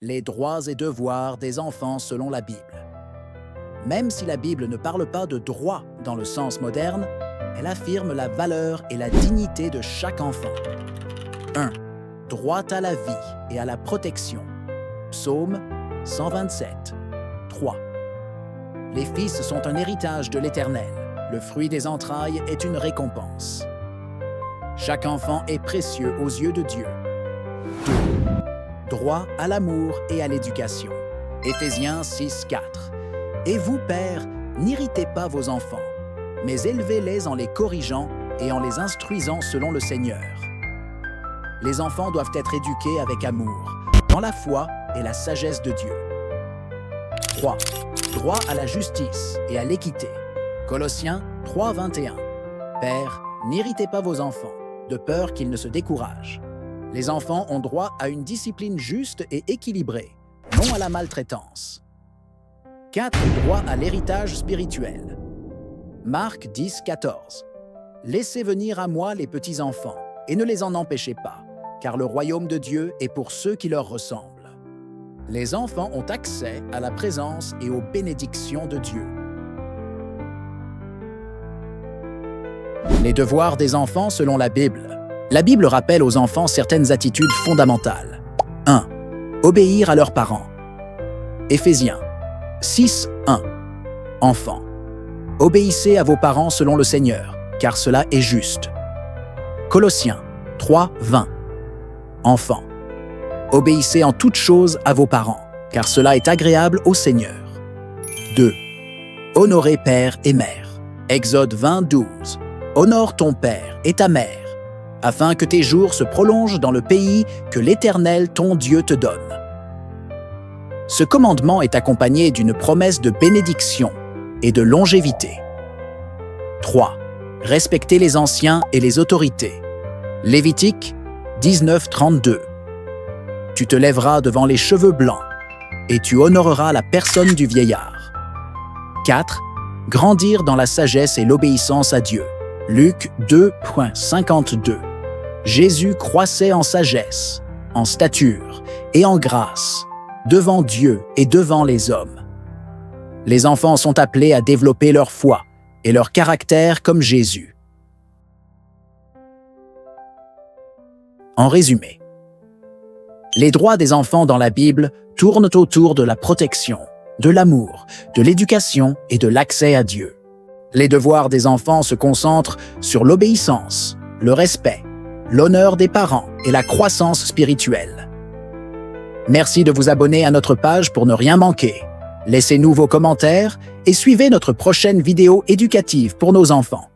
les droits et devoirs des enfants selon la Bible. Même si la Bible ne parle pas de droit dans le sens moderne, elle affirme la valeur et la dignité de chaque enfant. 1. Droit à la vie et à la protection. Psaume 127. 3. Les fils sont un héritage de l'Éternel. Le fruit des entrailles est une récompense. Chaque enfant est précieux aux yeux de Dieu. 2. Droit à l'amour et à l'éducation. Éphésiens 6:4. Et vous, pères, n'irritez pas vos enfants, mais élevez-les en les corrigeant et en les instruisant selon le Seigneur. Les enfants doivent être éduqués avec amour, dans la foi et la sagesse de Dieu. 3. Droit à la justice et à l'équité. Colossiens 3:21. Pères, n'irritez pas vos enfants, de peur qu'ils ne se découragent. Les enfants ont droit à une discipline juste et équilibrée, non à la maltraitance. 4. Droit à l'héritage spirituel. Marc 10:14. Laissez venir à moi les petits-enfants, et ne les en empêchez pas, car le royaume de Dieu est pour ceux qui leur ressemblent. Les enfants ont accès à la présence et aux bénédictions de Dieu. Les devoirs des enfants selon la Bible. La Bible rappelle aux enfants certaines attitudes fondamentales. 1. Obéir à leurs parents. Éphésiens 6:1. Enfants, obéissez à vos parents selon le Seigneur, car cela est juste. Colossiens 3:20. Enfants, obéissez en toutes choses à vos parents, car cela est agréable au Seigneur. 2. Honorez père et mère. Exode 20:12. Honore ton père et ta mère, afin que tes jours se prolongent dans le pays que l'Éternel ton Dieu te donne. Ce commandement est accompagné d'une promesse de bénédiction et de longévité. 3. Respectez les anciens et les autorités. Lévitique 19:32. Tu te lèveras devant les cheveux blancs et tu honoreras la personne du vieillard. 4. Grandir dans la sagesse et l'obéissance à Dieu. Luc 2:52. Jésus croissait en sagesse, en stature et en grâce, devant Dieu et devant les hommes. Les enfants sont appelés à développer leur foi et leur caractère comme Jésus. En résumé, les droits des enfants dans la Bible tournent autour de la protection, de l'amour, de l'éducation et de l'accès à Dieu. Les devoirs des enfants se concentrent sur l'obéissance, le respect, l'honneur des parents et la croissance spirituelle. Merci de vous abonner à notre page pour ne rien manquer. Laissez-nous vos commentaires et suivez notre prochaine vidéo éducative pour nos enfants.